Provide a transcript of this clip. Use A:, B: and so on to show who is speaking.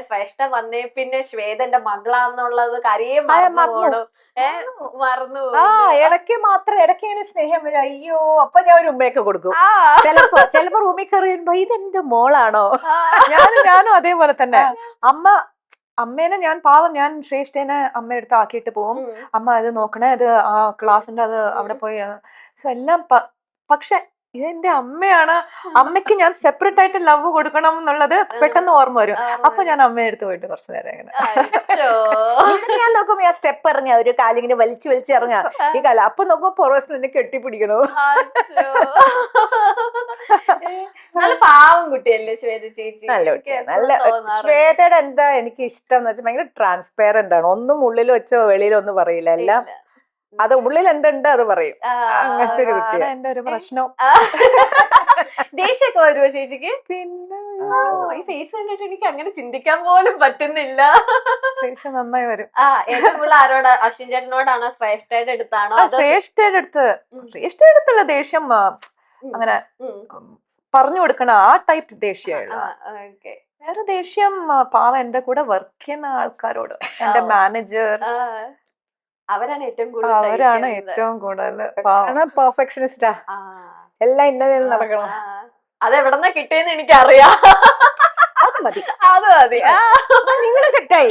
A: ശ്രേഷ്ഠ വന്നേ പിന്നെ ശ്വേതന്റെ മകളാന്നുള്ളത് കരയെ
B: മറന്നു.
A: മറന്നു മറന്നു
B: ആ ഇടയ്ക്ക് മാത്രം ഇടയ്ക്ക് ഇങ്ങനെ സ്നേഹം വരും. അയ്യോ അപ്പൊ ഞാൻ ഒരു ഉമ്മയൊക്കെ കൊടുക്കും.
A: ആ
B: ചിലപ്പോ റൂമിൽ കയറിയുമ്പോ ഇതെന്റെ മോളാണോ?
C: ഞാനും അതേപോലെ തന്നെ. അമ്മേനെ ഞാൻ ശ്രേഷ്ഠേനെ അമ്മയുടെ അടുത്ത് ആക്കിയിട്ട് പോവും. അമ്മ അത് നോക്കണേ, അത് ആ ക്ലാസ്സിന്റെ അത് അവിടെ പോയി എല്ലാം. പക്ഷെ ഇതെന്റെ അമ്മയാണ്, അമ്മയ്ക്ക് ഞാൻ സെപ്പറേറ്റ് ആയിട്ട് ലവ് കൊടുക്കണം എന്നുള്ളത് പെട്ടെന്ന് ഓർമ്മ വരും. അപ്പൊ ഞാൻ അമ്മയുടെ അടുത്ത് പോയിട്ട് കുറച്ചു നേരം ഇങ്ങനെ
B: ഞാൻ നോക്കുമ്പോ ഞാൻ സ്റ്റെപ്പ് ഇറങ്ങാ, ഒരു കാലിങ്ങനെ വലിച്ചു ഇറങ്ങാ ഈ കാലം. അപ്പൊ നോക്കുമ്പോ പൊറോസ് എന്നെ കെട്ടിപ്പിടിക്കണോ.
A: നല്ല പാവം കുട്ടിയല്ലേ ശ്വേത ചേച്ചി?
B: നല്ല ശ്വേതയുടെ എന്താ എനിക്ക് ഇഷ്ടം എന്ന് വെച്ചാൽ ഭയങ്കര ട്രാൻസ്പെയറന്റ് ആണ്. ഒന്നും ഉള്ളിൽ വെച്ചോ വെളിയിലോ ഒന്നും പറയില്ല. എല്ലാം അത് ഉള്ളിൽ എന്തുണ്ട് അത് പറയും. അങ്ങനത്തെ ഒരു കുട്ടിയാണ്.
C: എന്റെ ഒരു പ്രശ്നം.
A: ദേഷ്യമൊക്കെ വരുമോ ചേച്ചിക്ക്?
B: പിന്നെ
A: ഈ ഫേസ് കണ്ടിട്ട് എനിക്ക് അങ്ങനെ ചിന്തിക്കാൻ പോലും പറ്റുന്നില്ല.
C: ദേഷ്യം നന്നായി വരും.
A: ഏറ്റവും കൂടുതൽ ആരോട്? അശ്വിൻ ചേട്ടനോടാണോ ശ്രേഷ്ഠയുടെ അടുത്താണോ?
C: ശ്രേഷ്ഠയുടെ അടുത്തുള്ള ദേഷ്യം അങ്ങനെ പറഞ്ഞു കൊടുക്കണ ആ ടൈപ്പ് ദേഷ്യമുള്ള. വേറെ ദേഷ്യം പാവം എന്റെ കൂടെ വർക്ക് ചെയ്യുന്ന ആൾക്കാരോട്, എന്റെ മാനേജർ,
A: അവരാണ് ഏറ്റവും
C: കൂടുതൽ
B: പെർഫെക്ഷനിസ്റ്റാ. എല്ലാം ഇന്നതിൽ നടക്കണം.
A: അതെവിടെന്നാ കിട്ടിയെന്ന് എനിക്കറിയാം.
B: അത് മതി,
A: അത് മതി.
B: നിങ്ങള് സെറ്റായി.